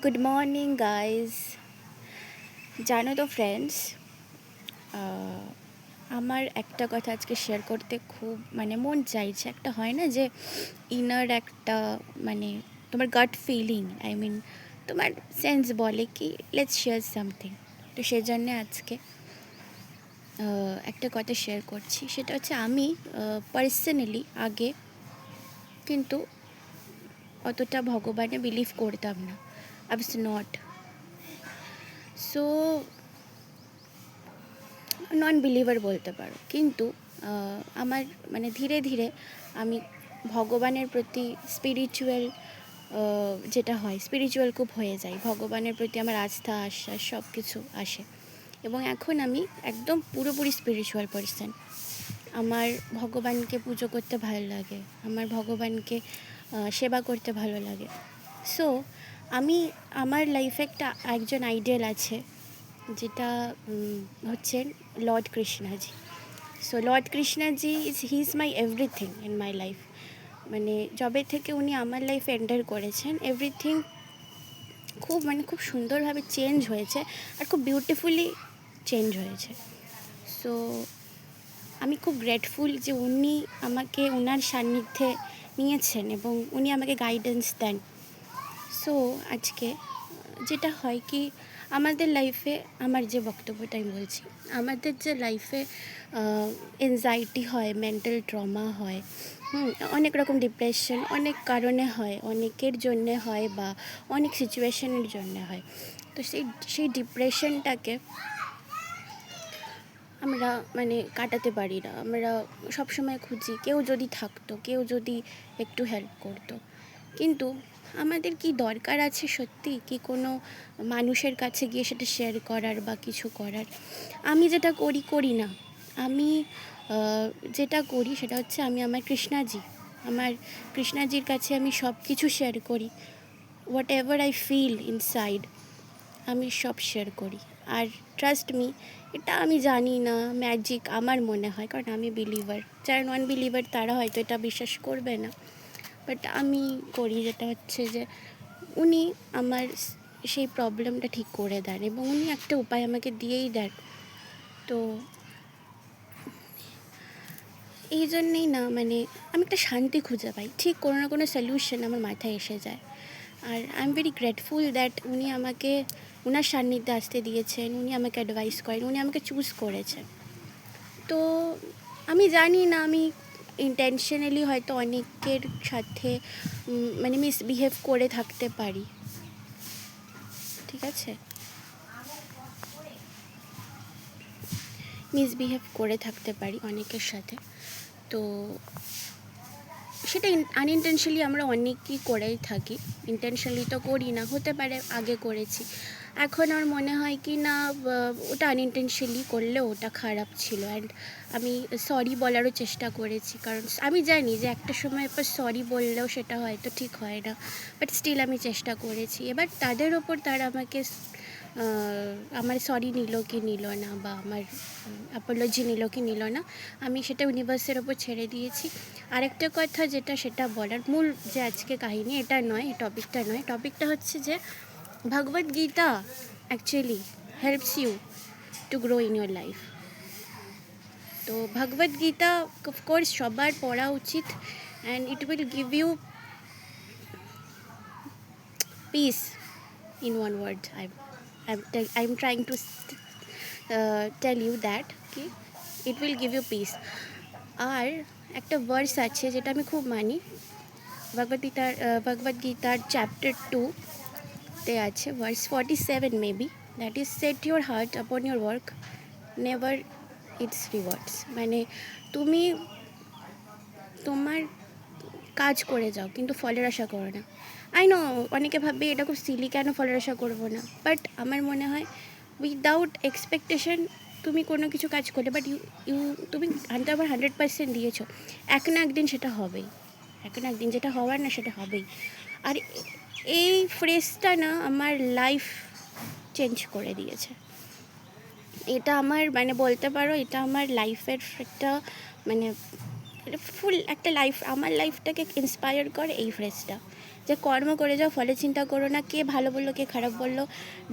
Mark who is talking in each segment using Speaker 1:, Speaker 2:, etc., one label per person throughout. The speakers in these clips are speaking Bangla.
Speaker 1: Good morning guys. জানো তো ফ্রেন্ডস, আমার একটা কথা আজকে শেয়ার করতে খুব মন চাইছে। একটা হয় না যে ইনার একটা মানে তোমার গাট ফিলিং, তোমার সেন্স বলে কি লেটস শেয়ার সামথিং। তো সেজন্য আজকে একটা কথা শেয়ার করছি। সেটা হচ্ছে আমি পার্সোনালি আগে কিন্তু অতটা ভগবানে বিলিভ করতাম না। I was not so non believer বলতে পারো। কিন্তু আমার ধীরে ধীরে আমি ভগবানের প্রতি স্পিরিচুয়াল, যেটা হয় স্পিরিচুয়াল খুব হয়ে যায়। ভগবানের প্রতি আমার আস্থা আশ্বাস সব কিছু আসে এবং এখন আমি একদম পুরোপুরি স্পিরিচুয়াল পার্সন। আমার ভগবানকে পুজো করতে ভালো লাগে, আমার ভগবানকে সেবা করতে ভালো লাগে। সো আমি আমার লাইফে একজন আইডিয়াল আছে, যেটা হচ্ছে Lord Krishnaji. So Lord Krishnaji he is my everything in my life. যবে থেকে উনি আমার লাইফে এন্টার করেছেন, এভরিথিং খুব সুন্দরভাবে চেঞ্জ হয়েছে আর খুব বিউটিফুলি চেঞ্জ হয়েছে। সো আমি খুব গ্রেটফুল যে উনি আমাকে ওনার সান্নিধ্যে নিয়েছেন এবং উনি আমাকে গাইডেন্স দেন। সো আজকে যেটা হয় কি, আমাদের লাইফে, আমার যে বক্তব্যটা আমি বলছি, আমাদের যে লাইফে এনজাইটি হয়, মেন্টাল ট্রমা হয়, অনেক রকম ডিপ্রেশন অনেক কারণে হয়, অনেকের জন্যে হয় বা অনেক সিচুয়েশনের জন্যে হয়। তো সেই ডিপ্রেশনটাকে আমরা কাটাতে পারি না। আমরা সবসময় খুঁজি কেউ যদি থাকতো, কেউ যদি একটু হেল্প করতো। কিন্তু আমাদের কি দরকার আছে সত্যি কি কোনো মানুষের কাছে গিয়ে সেটা শেয়ার করার বা কিছু করার? আমি যেটা করি না। আমি যেটা করি সেটা হচ্ছে আমি আমার কৃষ্ণাজির কাছে আমি সব কিছু শেয়ার করি। Whatever I feel inside আমি সব শেয়ার করি। আর ট্রাস্ট মি, এটা আমি জানি না ম্যাজিক, আমার মনে হয়, কারণ আমি বিলিভার। যারা নন বিলিভার তারা হয়তো এটা বিশ্বাস করবে না, বাট আমি করি। যেটা হচ্ছে যে উনি আমার সেই প্রবলেমটা ঠিক করে দেন এবং উনি একটা উপায় আমাকে দিয়েই দেন। তো এই জন্যেই না আমি একটা শান্তি খুঁজে পাই, ঠিক কোনো না কোনো সলিউশন আমার মাথায় এসে যায়। আর I am very grateful that উনি আমাকে ওনার সান্নিধ্যে আসতে দিয়েছেন, উনি আমাকে অ্যাডভাইস করেন, উনি আমাকে চুজ করেছেন। তো আমি জানি না, আমি ইন্টেনশনালি হয়তো অনেকের সাথে মিসবিহেভ করে থাকতে পারি, ঠিক আছে, মিসবিহেভ করে থাকতে পারি অনেকের সাথে। তো সেটা আনইনটেনশনালি আমরা অনেকই করেই থাকি, ইন্টেনশনালি তো করি না। হতে পারে আগে করেছি, এখন আমার মনে হয় কি না ওটা আনইনটেনশনালি করলেও ওটা খারাপ ছিল। অ্যান্ড আমি সরি বলারও চেষ্টা করেছি, কারণ আমি জানি যে একটা সময় পর সরি বললেও সেটা হয়তো ঠিক হয় না, বাট স্টিল আমি চেষ্টা করেছি। এবার তাদের ওপর তারা আমাকে আমার সরি নিল কি নিল না, বা আমার অ্যাপোলজি নিল কি নিল না, আমি সেটা ইউনিভার্সের ওপর ছেড়ে দিয়েছি। আরেকটা কথা সেটা বলার মূল যে আজকে কাহিনী, এটা নয়, টপিকটা নয়। টপিকটা হচ্ছে যে Bhagavad Gita actually helps you to grow in your life. তো ভগবদ গীতা অফকোর্স সবার পড়া উচিত, and it will give you peace in one word. I'm trying to tell you that it will give you peace. আর একটা ভার্স আছে যেটা আমি খুব মানি, ভগবদ গীতার চ্যাপ্টার 2-তে আছে, verse 47 maybe, that is set your heart আপন your work, never it's rewards. তুমি তোমার কাজ করে যাও কিন্তু ফলের আশা করো না। আই নো অনেকে ভাববে এটা খুব সিলি, কেন ফলের আশা করবো না, বাট আমার মনে হয় উইদাউট এক্সপেকটেশন তুমি কোনো কিছু কাজ করলে, বাট তুমি 100% দিয়েছো, এক না একদিন সেটা হবেই, এক না একদিন যেটা হওয়ার না সেটা হবেই। আর এই ফ্রেজটা না আমার লাইফ চেঞ্জ করে দিয়েছে। এটা আমার বলতে পারো এটা আমার লাইফের একটা ফুল একটা লাইফ, আমার লাইফটাকে ইন্সপায়ার করে এই ফ্রেজটা। যে কর্ম করে যাও, ফলে চিন্তা করো না কে ভালো বললো কে খারাপ বললো,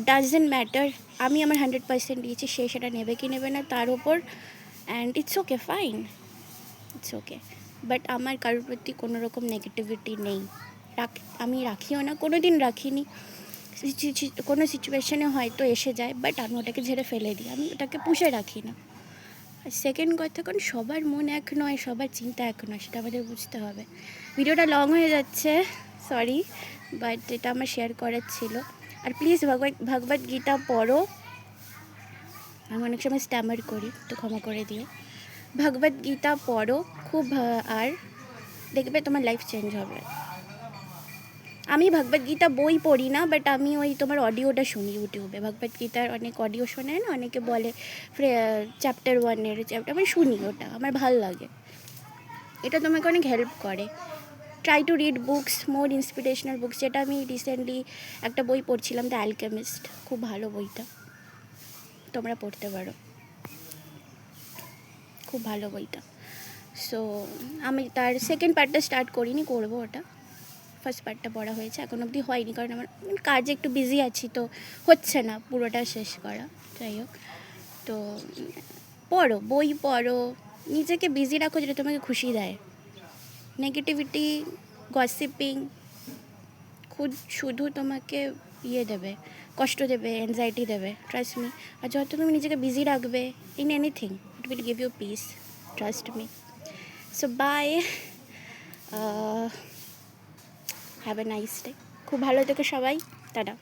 Speaker 1: ডাজেন্ট ম্যাটার। আমি আমার 100% দিয়েছি, সে সেটা নেবে কি নেবে না তার ওপর, and it's okay, fine, it's okay. But আমার কারোর প্রতি কোনো রকম নেগেটিভিটি নেই, আমি রাখিও না, কোনো দিন রাখিনি। কোনো সিচুয়েশানে হয়তো এসে যায়, বাট আমি ওটাকে ঝেড়ে ফেলে দিই, আমি ওটাকে পুষে রাখি না। আর সেকেন্ড কথা, কারণ সবার মন এক নয়, সবার চিন্তা এক নয়, সেটা আমাদের বুঝতে হবে। ভিডিওটা লং হয়ে যাচ্ছে, সরি, বাট এটা আমার শেয়ার করার ছিল। আর প্লিজ ভগবদ গীতা পড়ো। আমি অনেক সময় স্ট্যামার করি, তো ক্ষমা করে দিও। ভগবদ গীতা পড়ো খুব, আর দেখবে তোমার লাইফ চেঞ্জ হবে। আমি ভগবদ গীতা বই পড়ি না, বাট আমি ওই তোমার অডিওটা শুনি ইউটিউবে, ভগবদ গীতার অনেক অডিও শোনে না, অনেকে বলে চ্যাপ্টার 1-এর চ্যাপ্টার, আমি শুনি, ওটা আমার ভালো লাগে, এটা তোমাকে অনেক হেল্প করে। Try to read books, more inspirational books, যেটা আমি রিসেন্টলি একটা বই পড়ছিলাম, দ্য অ্যালকেমিস্ট, খুব ভালো বইটা, তোমরা পড়তে পারো, খুব ভালো বইটা। সো আমি তার সেকেন্ড পার্টটা স্টার্ট করিনি, করবো ওটা। ফার্স্ট পার্টটা পড়া হয়েছে, এখন অবধি হয়নি, কারণ আমার কাজে একটু বিজি আছি, তো হচ্ছে না পুরোটা শেষ করা। যাই হোক, তো পড়ো, বই পড়ো, নিজেকে বিজি রাখো যেটা তোমাকে খুশি দেয়। নেগেটিভিটি, গসিপিং শুধু তোমাকে দেবে, কষ্ট দেবে, অ্যাংজাইটি দেবে, ট্রাস্ট মি। আর যত তুমি নিজেকে বিজি রাখবে in anything, it will give you peace, trust me. So bye, have a nice day, খুব ভালো থেকো সবাই, টাটা।